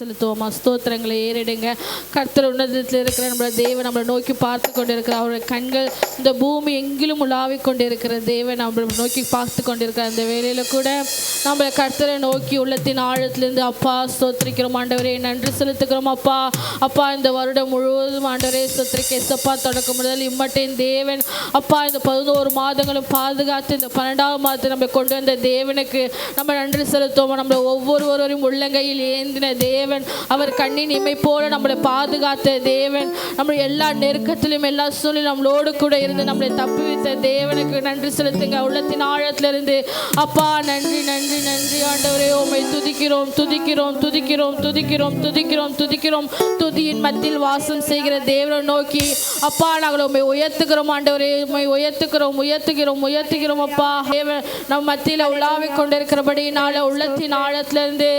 செலுத்துவோமா? ஸ்தோத்திரங்களை ஏறிடுங்க. கர்த்தர் உன்னதத்தில் இருக்கிற நம்மளோட தேவன் நம்மளை நோக்கி பார்த்து கொண்டு இருக்கிற அவருடைய கண்கள் இந்த பூமி எங்கிலும் உலாவிக் கொண்டு இருக்கிற தேவன் நம்மளை நோக்கி பார்த்து கொண்டு இருக்கிற அந்த வேளையில கூட நம்மளை கர்த்தரை நோக்கி உள்ளத்தின் ஆழத்திலிருந்து அப்பா ஸ்தோத்திரிக்கிறோம் ஆண்டவரே, நன்றி செலுத்துக்கிறோம் அப்பா. அப்பா இந்த வருடம் முழுவதும் ஆண்டவரே ஸ்தோத்திரிக்க எஸ்அப்பா தொடக்கம் முதல் இம்மட்டின் தேவன் அப்பா இந்த 11 மாதங்களும் பாதுகாத்து இந்த 12ஆம் மாதத்தை நம்ம கொண்டு வந்த தேவனுக்கு நம்ம நன்றி செலுத்துவோம். நம்மளை ஒவ்வொருவரையும் உள்ளங்கையில் ஏந்தின தேவன், அவர் கண்ணின் இமை போல நம்மளை பாதுகாத்த தேவன், நம்ம எல்லா நெருக்கத்திலும் எல்லா சூழ்நிலையும் நம்மளோடு கூட இருந்து நம்மளை தப்புவித்த தேவனுக்கு நன்றி செலுத்துங்க உள்ளத்தின் ஆழத்திலிருந்து. அப்பா நன்றி நன்றி நன்றி ஆண்டவரே, உம்மை துதிக்கிறோம் துதிக்கிறோம் துதிக்கிறோம் துதிக்கிறோம் துதிக்கிறோம் துதிக்கிறோம். துதியின் மத்தியில் வாசம் செய்கிற தேவனை நோக்கி அப்பா நாங்கள் உம்மை உயர்த்துகிறோம் ஆண்டவரே, உம்மை உயர்த்துகிறோம் உயர்த்துகிறோம் உயர்த்துகிறோம் அப்பா. தேவன் நம் மத்தியில் உலாவிக் கொண்டிருக்கிறபடினால உள்ளத்தின் ஆழத்திலிருந்து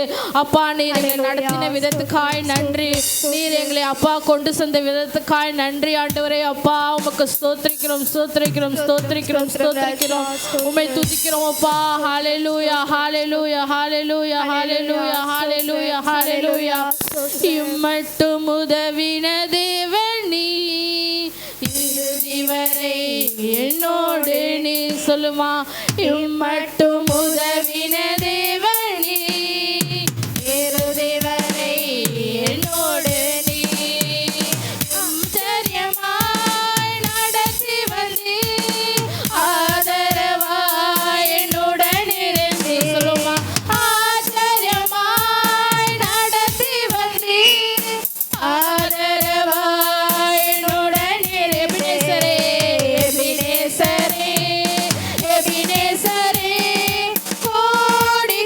அப்பா நீர் எங்களை நடத்தின விதத்துக்காய் நன்றி, நீர் எங்களை அப்பா கொண்டு சென்ற விதத்துக்காய் நன்றி ஆண்டவரே. அப்பா உமக்கு ஸ்தோத்திரிக்கிறோம் ஸ்தோத்திரிக்கிறோம் ஸ்தோத்திரிக்கிறோம் ஸ்தோத்திரிக்கிறோம், உம்மை துதிக்கிறோம் அப்பா. ஹல்லேலூயா ஹல்லேலூயா ஹல்லேலூயா ஹல்லேலூயா ஹல்லேலூயா ஹல்லேலூயா. இம்மட்டும் உதவின தேவன் நீ, இறுதி வரை என்னோடு நீ சொல்லுமா. இம்மட்டும் உதவின தேவன் நீ, இறுதி வரை என்னோடு நீ ஆச்சரியமாய் நடத்தி வந்தீ, ஆதரவாய் என்னுடன் இருந்தீ சொல்லுமா. ஆச்சரியமாய் நடத்தி வந்தீ, ஆதரவாய் என்னுடன் இரு. எபினேசரே எபினேசரே எபினேசரே கோடி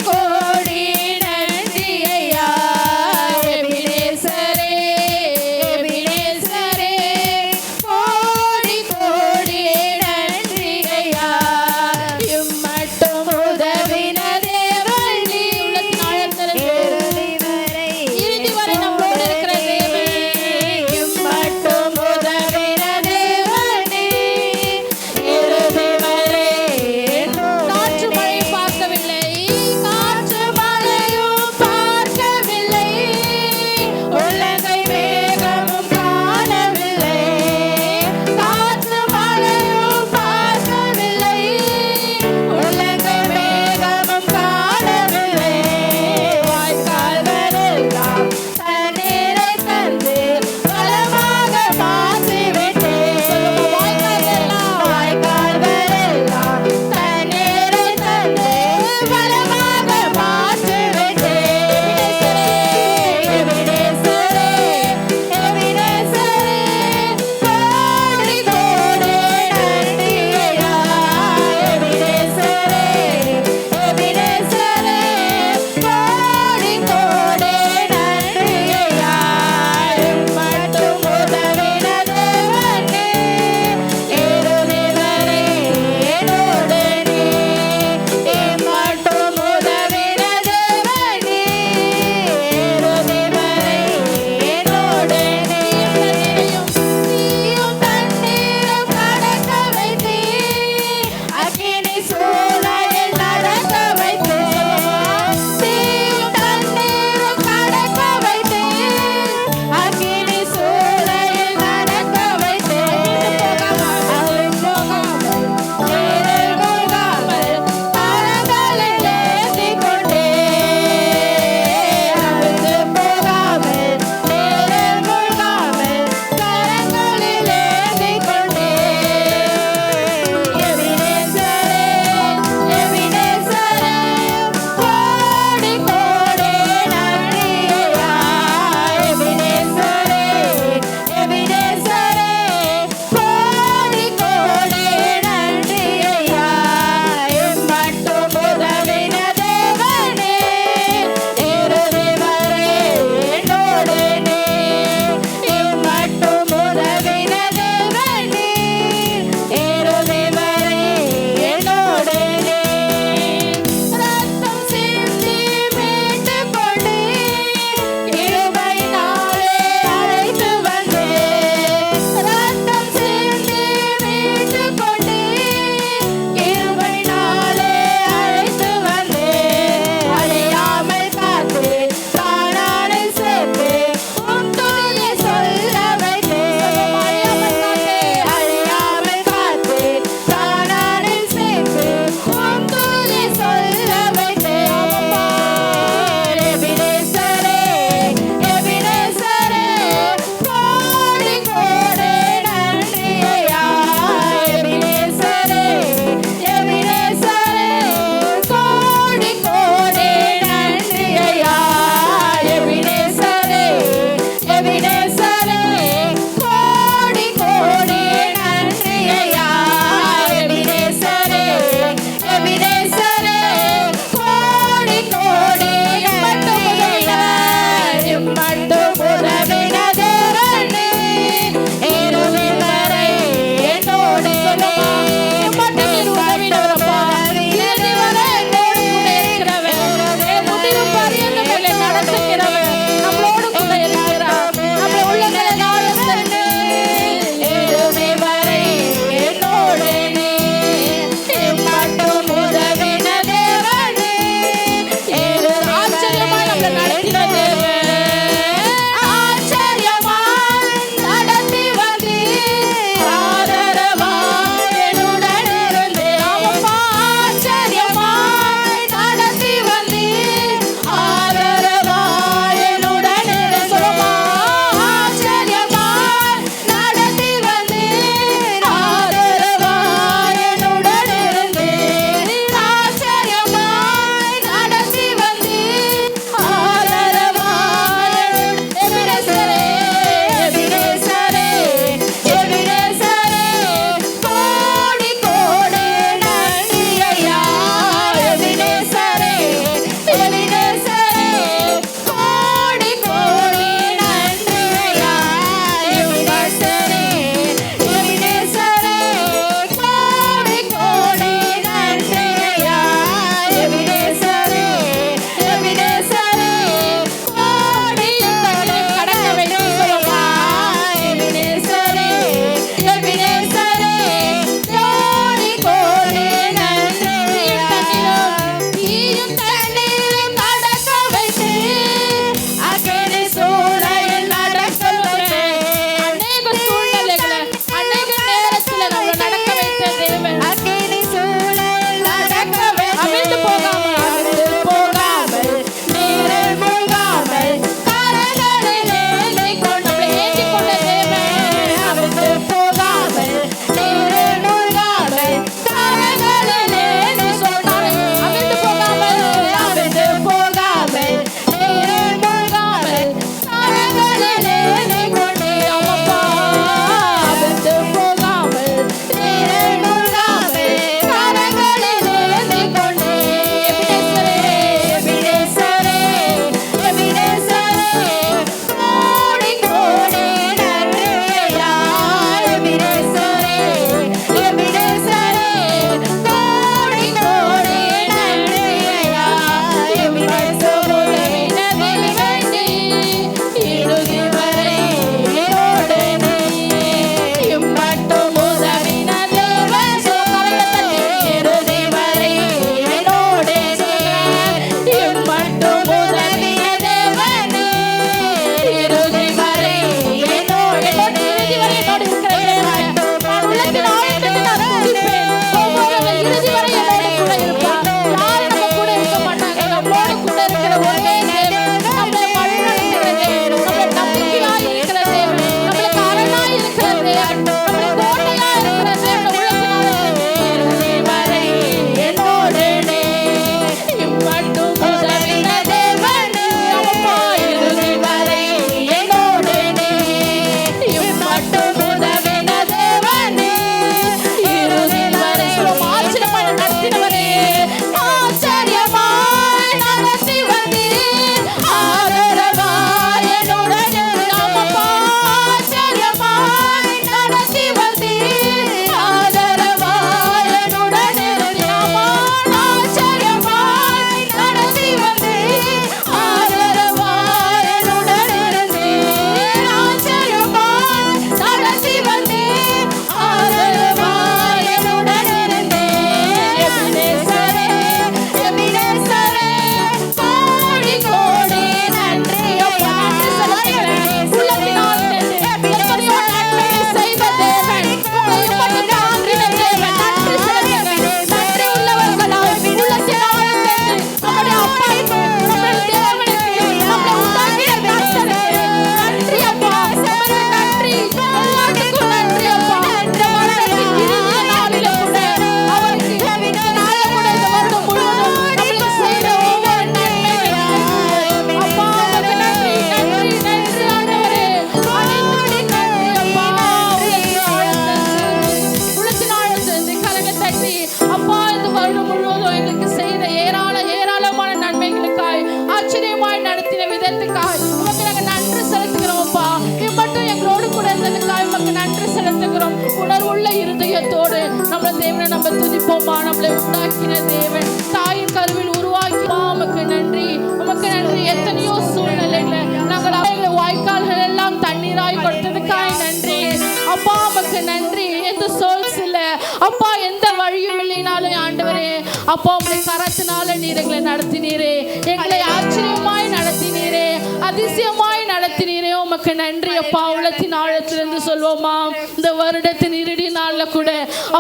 அப்பா உம்முடைய கரத்தினால நீர் எங்களை நடத்தினீரே, எங்களை ஆச்சரியமாய் நடத்தினீரே, அதிசயமாய் நடத்தினீரே. உமக்கு நன்றி அப்பா. உள்ளத்தின் ஆழத்திலிருந்து சொல்வோமா, இந்த வருடத்தின் இறுதி நாள்ல கூட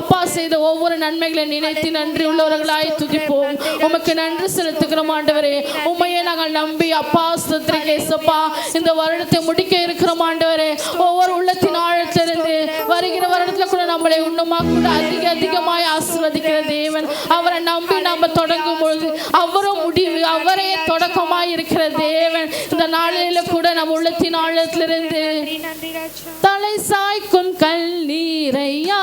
அப்பா செய்த ஒவ்வொரு நன்மைகளை நினைத்து நன்றி உள்ளவர்களாய் துதிப்போம். உமக்கு நன்றி செலுத்துகிறோம் ஆண்டவரே. உண்மையை நாங்கள் நம்பி அப்பா ஸ்தோத்திரிக்கேசப்பா இந்த வருடத்தை முடிக்க இருக்கிறோம் ஆண்டவரே. ஒவ்வொரு உள்ளத்தின் ஆழத்திலிருந்து வருகிற வருடத்துல கூட நம்மளை இன்னுமா கூட அதிகமாய் ஆசீர்வதிக்கிற தேவன். அவரை நம்பி நாம தொடங்கும் பொழுது அவரும் முடிவு, அவரே தொடக்கமாய் இருக்கிற தேவன். இந்த நாளில கூட நம்ம உள்ளத்தின் ஆழத்திலிருந்து தலை சாய்க்கும் கண்ணீரையா,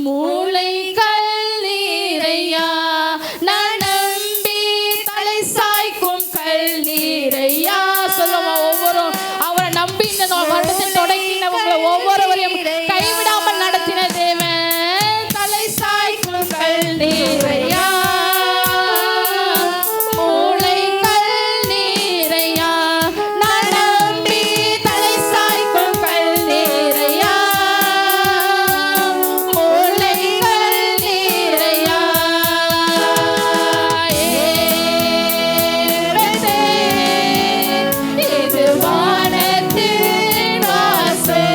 மூளை கண்ணீரையா, நான் நம்பி தலை சாய்க்கும் கண்ணீரையா. சொல்லுமா ஒவ்வொரு அவரை நம்பி இந்த வருடத்தை தொடங்கினவங்களை ஒவ்வொருவரையும் கைவிடாமல் நடத்தின தேவன். தலை சாய்க்கும் கண்ணீரையா, மூளை கண்ணீரையா, நான் நம்பி தலை சாய்க்கும் கண்ணீரையா, மூளை கண்ணீரையா. இது வானத்தின் வாசல்.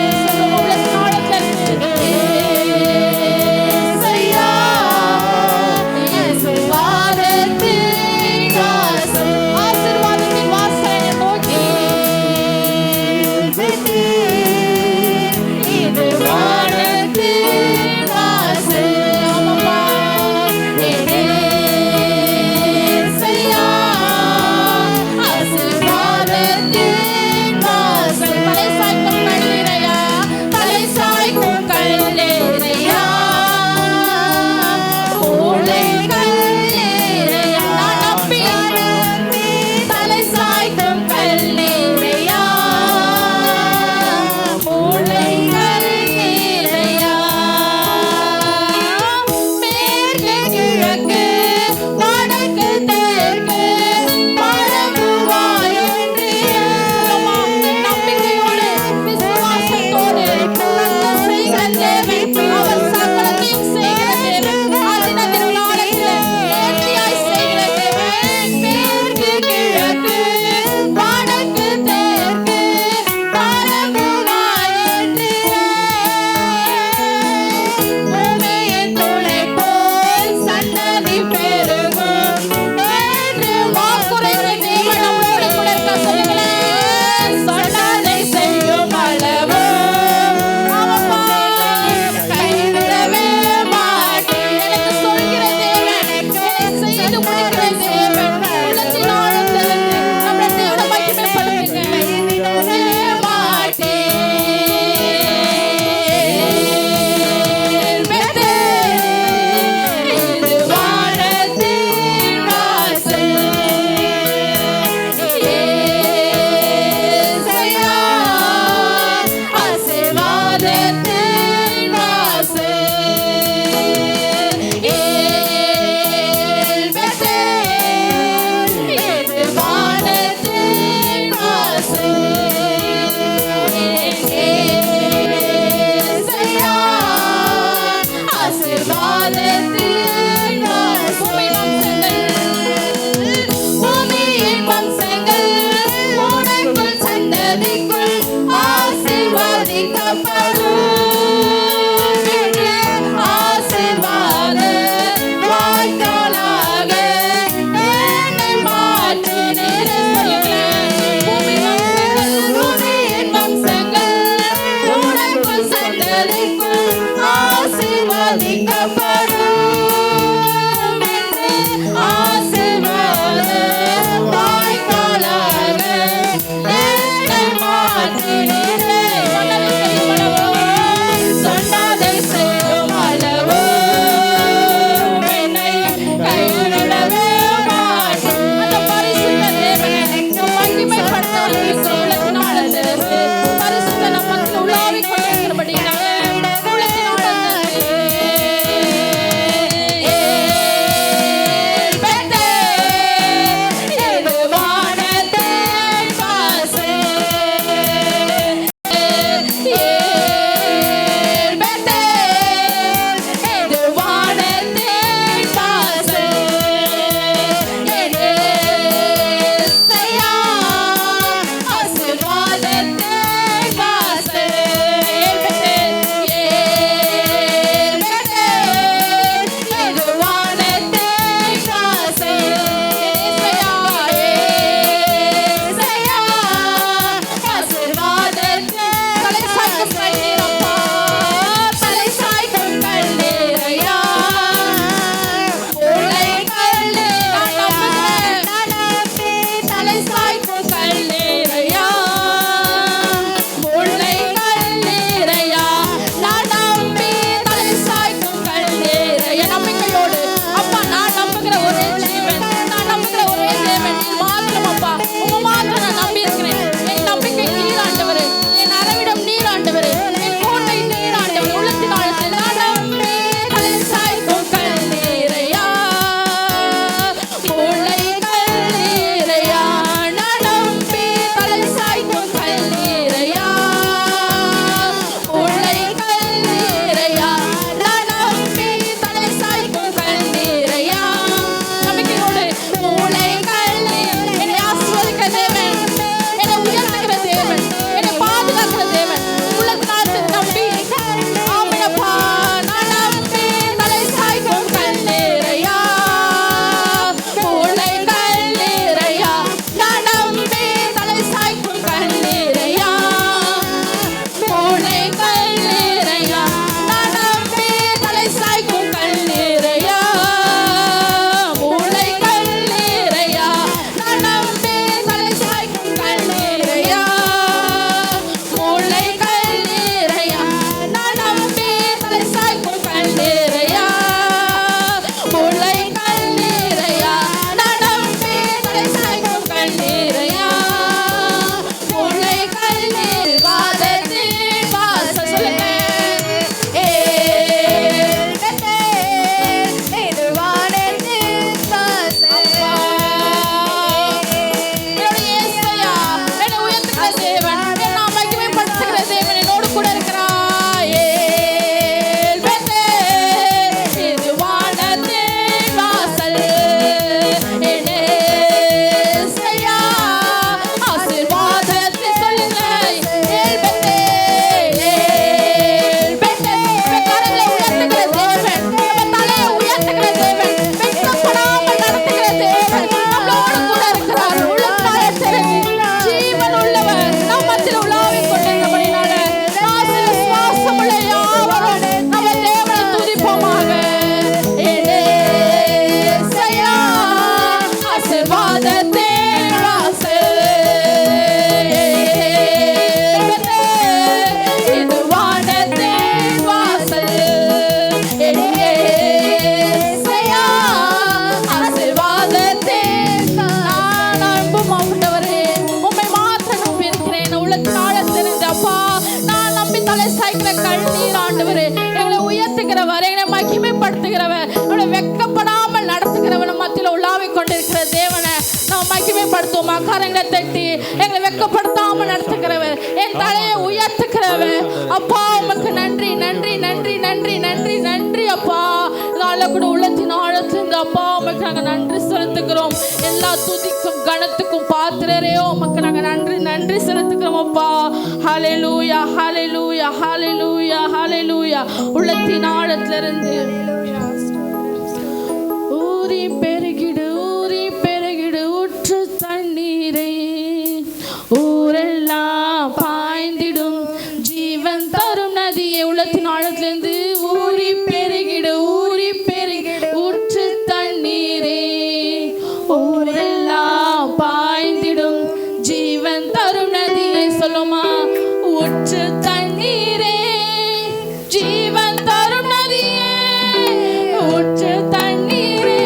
கரங்களை தட்டி எங்களை வெட்கப்படுத்தாம நடத்துகிறவர், என் தலையை உயர்த்துகிறவர். அப்பா உமக்கு நன்றி நன்றி நன்றி நன்றி நன்றி நன்றி அப்பா. இதனால கூட உள்ளத்தின் ஆழத்திலிருந்து அப்பா உமக்கு நாங்கள் நன்றி செலுத்துகிறோம். எல்லா துதிக்கும் கணத்துக்கும் பாத்திரரே உமக்கு நாங்கள் நன்றி நன்றி செலுத்துகிறோம் அப்பா. ஹல்லேலூயா ஹல்லேலூயா ஹல்லேலூயா ஹல்லேலூயா. உள்ளத்தின் ஆழத்திலிருந்து ஊறி பெருகிடு ஊறி பெருகிடு ஊற்று தண்ணீரை, ஊரெல்லாம் பாய்ந்திடும் ஜீவன் தரும் நதியை. உள்ளத்தின் ஆழத்திலிருந்து ஊறி பெருகிடு ஊறி பெருகிடு ஊற்று தண்ணீரே, ஊரெல்லாம் பாய்ந்திடும் ஜீவன் தரும் நதியை. சொல்லுமா, ஊற்று தண்ணீரே ஜீவன் தரும் நதியே, ஊற்று தண்ணீரே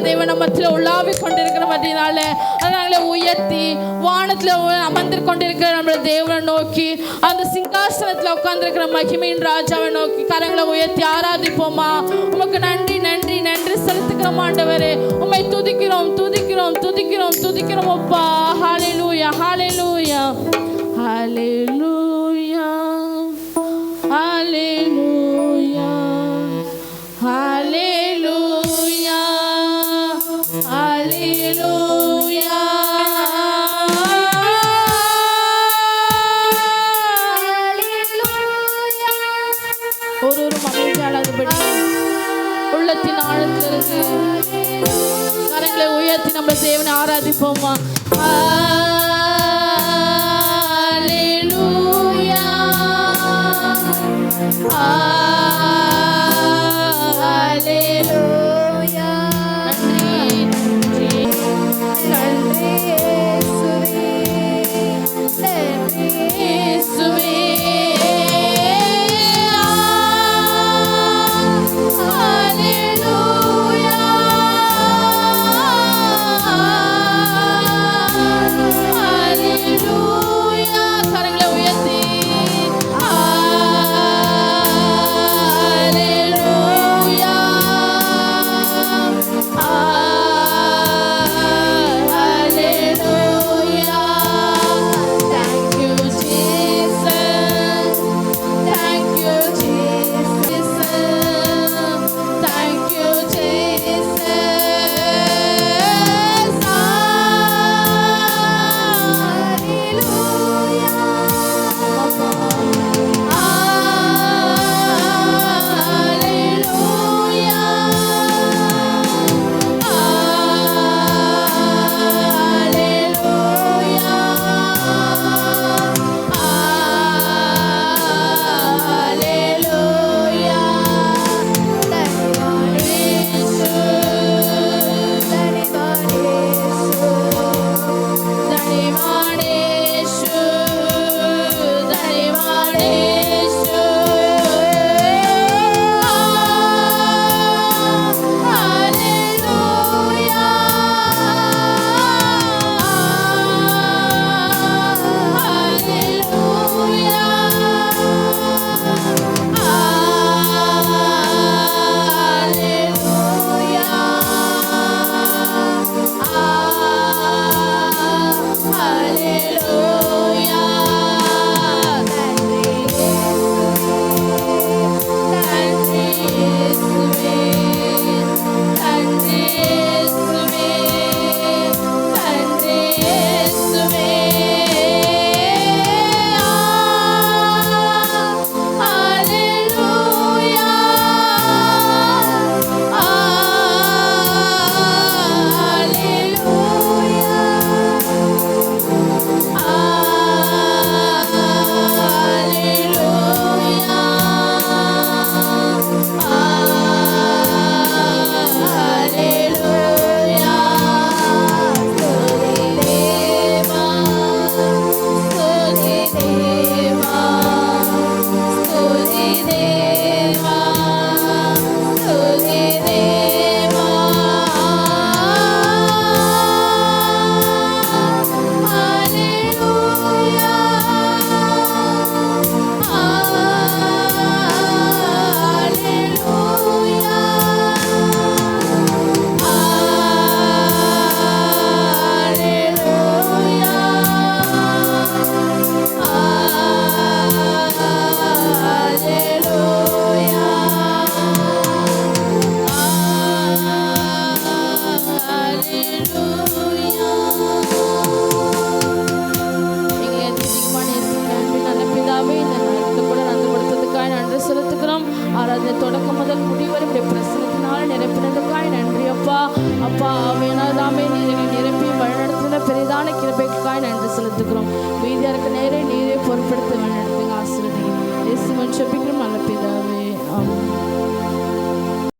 தேவன் நம்மத்தில் உலாவி கொண்டிருக்கிறபடினால நாங்களே உயர்த்தி வானத்தில் அமர்ந்து கொண்டிருக்கிற நம்மளோட தேவனை நோக்கி அந்த சிங்காசனத்தில் உட்கார்ந்திருக்கிற மகிமையின் ராஜாவை நோக்கி கரங்களை உயர்த்தி ஆராதிப்போமா. உமக்கு நன்றி நன்றி நன்றி செலுத்துக்கிறோம் ஆண்டவரே. உம்மை துதிக்கிறோம் துதிக்கிறோம் துதிக்கிறோம் துதிக்கிறோம் அப்பா. ஹல்லேலூயா ஹல்லேலூயா ஹல்லேலூயா ஹல்லேலூயா ஹல்லேலூயா ஹல்லேலூயா. ஒரு அமைதியாளபடி உள்ளத்தின் ஆழத்திலிருந்து கரங்களை உயர்த்தி நம்ம தேவனை ஆராதிப்போமா. ஹல்லேலூயா ஹல்லேலூயா. நன்றி நன்றி நன்றி இயேசுவே நன்றி இயேசுவே. அப்பா வேணாதாமே நீரை நிரப்பி வழிநடத்தின பெரிதான கிருபைக்காய் நன்றி செலுத்துகிறோம். மீதியா இருக்க நேரே நீரே பொறுப்படுத்த வழிநடத்துங்க, ஆசீர்வதிங்க. இயேசுவின் ஜெபிக்கிறோம் நல்ல பிதாவே, ஆமென்.